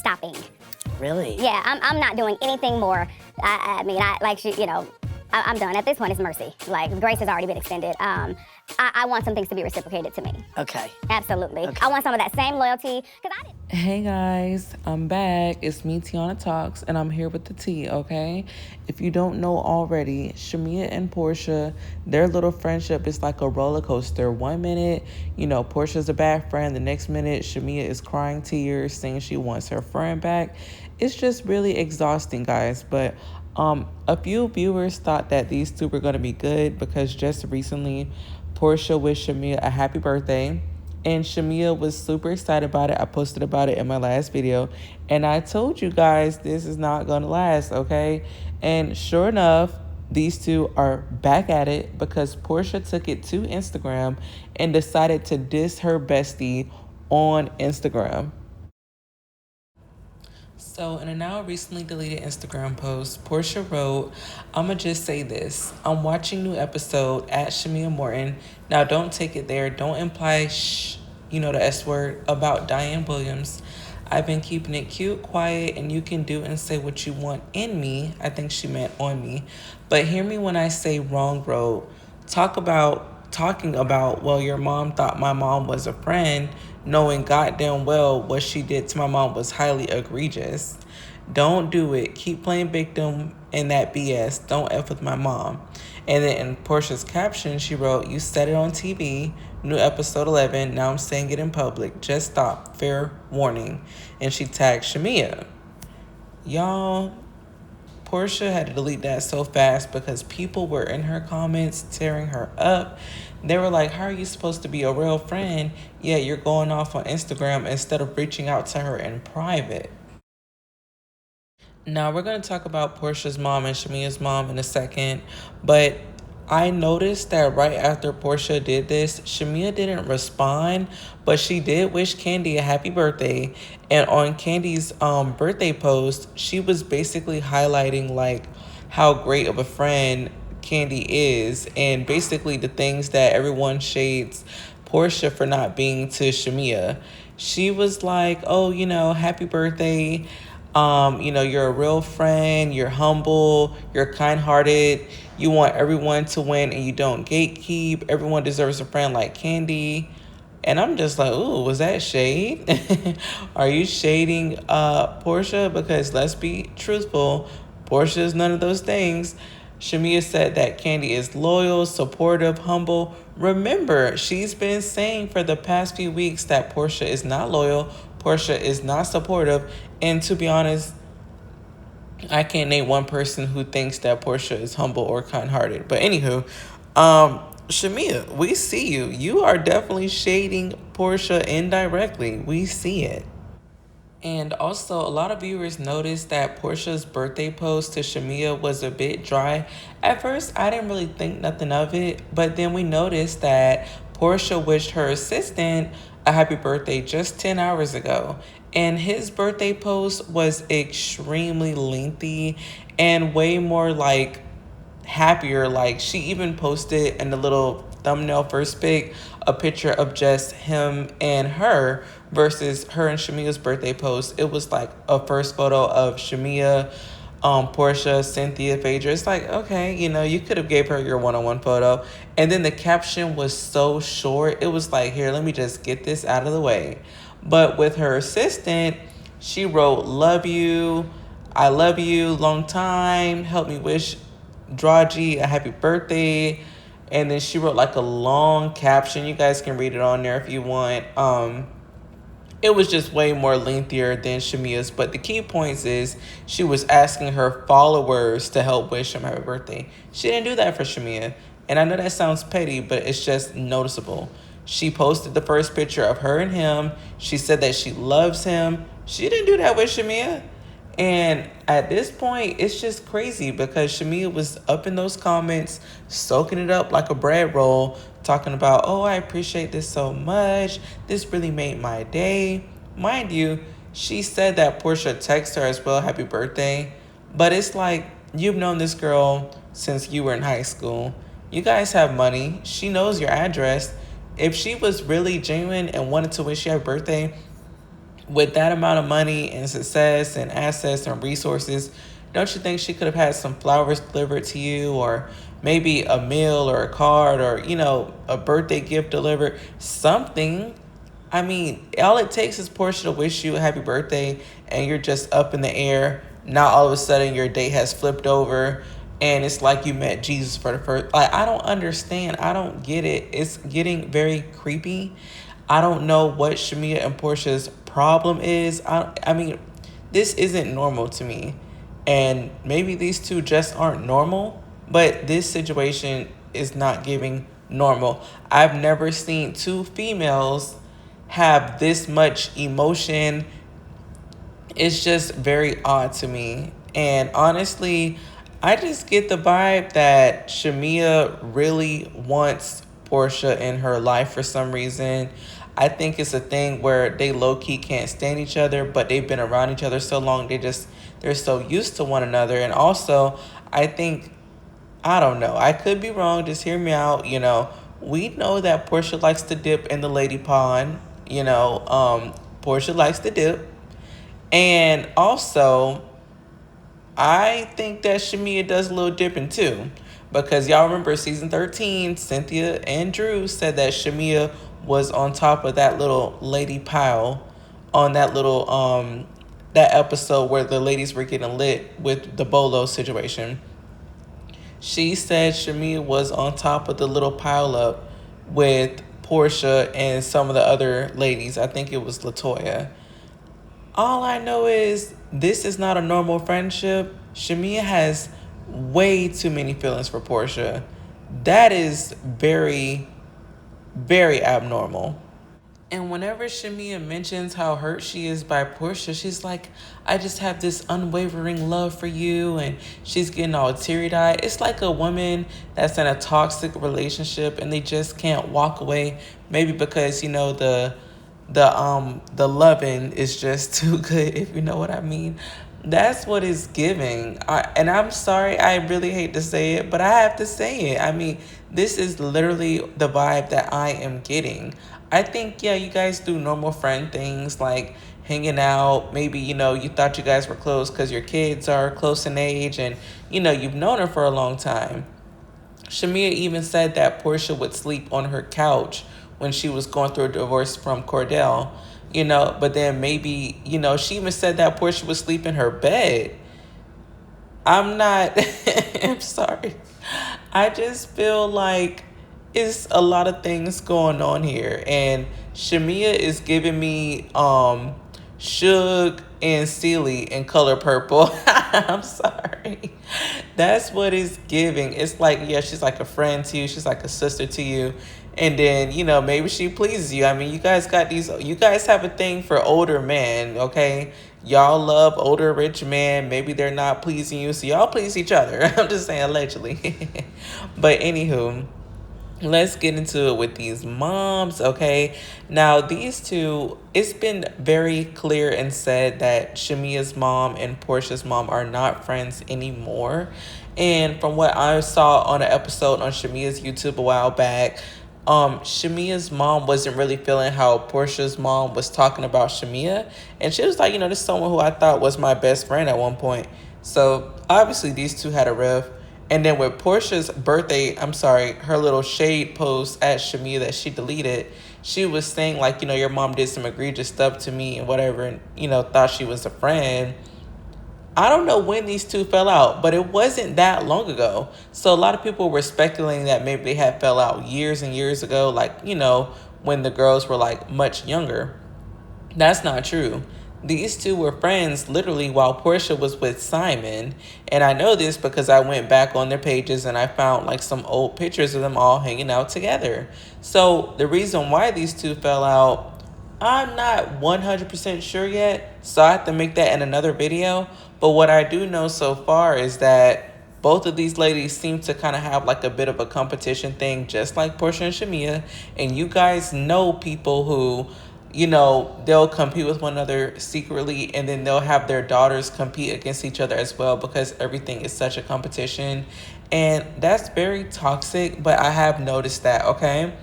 stopping. Really? Yeah, I'm not doing anything more. I mean, I'm done. At this point, it's mercy. Like, grace has already been extended. I want some things to be reciprocated to me. Okay. Absolutely. Okay. I want some of that same loyalty. Hey guys, I'm back. It's me, Tiana Talks, and I'm here with the tea, okay? If you don't know already, Shamea and Porsha, their little friendship is like a roller coaster. 1 minute, Portia's a bad friend. The next minute, Shamea is crying tears, saying she wants her friend back. It's just really exhausting, guys. But a few viewers thought that these two were going to be good because just recently, Porsha wished Shamea a happy birthday. And Shamea was super excited about it. I posted about it in my last video. And I told you guys this is not going to last, okay? And sure enough, these two are back at it because Porsha took it to Instagram and decided to diss her bestie on Instagram. So in a now recently deleted Instagram post, Porsha wrote, I'ma just say this. I'm watching new episode at Shamea Morton. Now don't take it there. Don't imply the S word about Diane Williams. I've been keeping it cute, quiet, and you can do and say what you want in me. I think she meant on me. But hear me when I say wrong road. Talking about, well, your mom thought my mom was a friend, knowing goddamn well what she did to my mom was highly egregious. Don't do it. Keep playing victim in that BS. Don't F with my mom. And then in Porsha's caption, she wrote, you said it on TV, new episode 11, now I'm saying it in public. Just stop. Fair warning. And she tagged Shamea. Y'all, Porsha had to delete that so fast because people were in her comments tearing her up. They were like, how are you supposed to be a real friend? Yeah, you're going off on Instagram instead of reaching out to her in private. Now, we're going to talk about Porsha's mom and Shamea's mom in a second, but I noticed that right after Porsha did this, Shamea didn't respond, but she did wish Candy a happy birthday. And on Candy's birthday post, she was basically highlighting like how great of a friend Candy is and basically the things that everyone shades Porsha for not being to Shamea. She was like, oh, happy birthday. You're a real friend, you're humble, you're kind-hearted, you want everyone to win and you don't gatekeep. Everyone deserves a friend like Candy. And I'm just like, ooh, was that shade? Are you shading Porsha? Because let's be truthful, Porsha is none of those things. Shamea said that Candy is loyal, supportive, humble. Remember, she's been saying for the past few weeks that Porsha is not loyal, Porsha is not supportive, and to be honest, I can't name one person who thinks that Porsha is humble or kind-hearted. But anywho, Shamea, we see you. You are definitely shading Porsha indirectly. We see it. And also, a lot of viewers noticed that Porsha's birthday post to Shamea was a bit dry. At first, I didn't really think nothing of it, but then we noticed that Porsha wished her assistant a happy birthday just 10 hours ago. And his birthday post was extremely lengthy and way more like happier. Like she even posted in the little thumbnail first pic a picture of just him and her versus her and Shamea's birthday post. It was like a first photo of Shamea, Porsha, Cynthia, Phaedra. It's like, okay, you could have gave her your one-on-one photo. And then the caption was so short. It was like, here, let me just get this out of the way. But with her assistant, she wrote, love you, I love you, long time, help me wish Draji a happy birthday. And then she wrote like a long caption. You guys can read it on there if you want. It was just way more lengthier than Shamea's. But the key points is she was asking her followers to help wish him happy birthday. She didn't do that for Shamea. And I know that sounds petty, but it's just noticeable. She posted the first picture of her and him. She said that she loves him. She didn't do that with Shamea. And at this point, it's just crazy because Shamea was up in those comments, soaking it up like a bread roll, talking about, oh, I appreciate this so much. This really made my day. Mind you, she said that Porsha texted her as well, happy birthday. But it's like, you've known this girl since you were in high school. You guys have money. She knows your address. If she was really genuine and wanted to wish you happy birthday, with that amount of money and success and assets and resources, don't you think she could have had some flowers delivered to you, or maybe a meal or a card, or, a birthday gift delivered? Something. I mean, all it takes is Portia to wish you a happy birthday and you're just up in the air. Now all of a sudden your day has flipped over and it's like you met Jesus for the first. Like, I don't understand. I don't get it. It's getting very creepy. I don't know what Shamea and Portia's problem is. I mean, this isn't normal to me. And maybe these two just aren't normal, but this situation is not giving normal. I've never seen two females have this much emotion. It's just very odd to me. And honestly, I just get the vibe that Shamea really wants Porsha in her life for some reason. I think it's a thing where they low-key can't stand each other, but they've been around each other so long, they're so used to one another. And also, I think, I don't know, I could be wrong, just hear me out. We know that Porsha likes to dip in the lady pond. Porsha likes to dip. And also, I think that Shamea does a little dipping too. Because y'all remember season 13, Cynthia and Drew said that Shamea was on top of that little lady pile on that little that episode where the ladies were getting lit with the Bolo situation. She said Shamea was on top of the little pile up with Porsha and some of the other ladies. I think it was LaToya. All I know is this is not a normal friendship. Shamea has way too many feelings for Porsha. That is very, very abnormal. And whenever Shamea mentions how hurt she is by Porsha, she's like, I just have this unwavering love for you. And she's getting all teary-eyed. It's like a woman that's in a toxic relationship and they just can't walk away. Maybe because, the loving is just too good, if you know what I mean. That's what it's giving. And I'm sorry, I really hate to say it, but I have to say it. I mean, this is literally the vibe that I am getting. I think, yeah, you guys do normal friend things like hanging out. Maybe, you thought you guys were close because your kids are close in age and, you've known her for a long time. Shamea even said that Porsha would sleep on her couch when she was going through a divorce from Cordell, but then maybe, she even said that Porsha would sleep in her bed. I'm not, I'm sorry. I just feel like it's a lot of things going on here. And Shamea is giving me Suge and Celie in Color Purple. I'm sorry. That's what it's giving. It's like, yeah, she's like a friend to you. She's like a sister to you. And then, maybe she pleases you. I mean, you guys have a thing for older men, okay? Y'all love older rich men. Maybe they're not pleasing you, so y'all please each other. I'm just saying allegedly. But anywho, let's get into it with these moms, okay? Now, these two, it's been very clear and said that Shamea's mom and Porsha's mom are not friends anymore. And from what I saw on an episode on Shamea's YouTube a while back, Shamea's mom wasn't really feeling how Porsha's mom was talking about Shamea. And she was like, this is someone who I thought was my best friend at one point. So obviously these two had a riff. And then with Porsha's birthday, her little shade post at Shamea that she deleted, she was saying like, your mom did some egregious stuff to me and whatever, and, thought she was a friend. I don't know when these two fell out, but it wasn't that long ago. So a lot of people were speculating that maybe they had fell out years and years ago, like, when the girls were like much younger. That's not true. These two were friends literally while Porsha was with Simon. And I know this because I went back on their pages and I found like some old pictures of them all hanging out together. So the reason why these two fell out, I'm not 100% sure yet. So I have to make that in another video. But what I do know so far is that both of these ladies seem to kind of have like a bit of a competition thing, just like Porsha and Shamea. And you guys know people who, they'll compete with one another secretly, and then they'll have their daughters compete against each other as well because everything is such a competition. And that's very toxic, but I have noticed that, okay?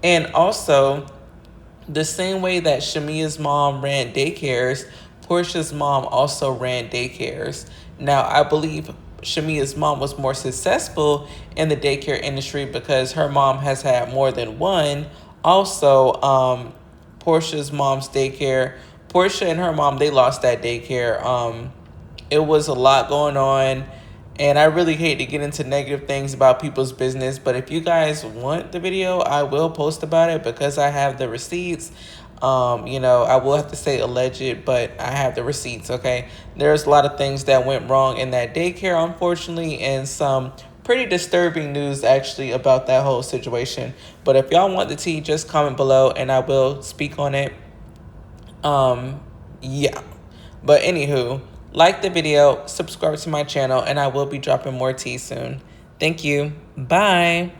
And also, The same way that Shamea's mom ran daycares, Portia's mom also ran daycares. Now, I believe Shamea's mom was more successful in the daycare industry because her mom has had more than one. Also, Portia's mom's daycare, Porsha and her mom, they lost that daycare. It was a lot going on, and I really hate to get into negative things about people's business, but if you guys want the video, I will post about it because I have the receipts. I will have to say alleged, but I have the receipts. Okay, there's a lot of things that went wrong in that daycare, unfortunately, and some pretty disturbing news actually about that whole situation. But if y'all want the tea, just comment below and I will speak on it. Yeah. But anywho, like the video, subscribe to my channel, and I will be dropping more tea soon. Thank you. Bye.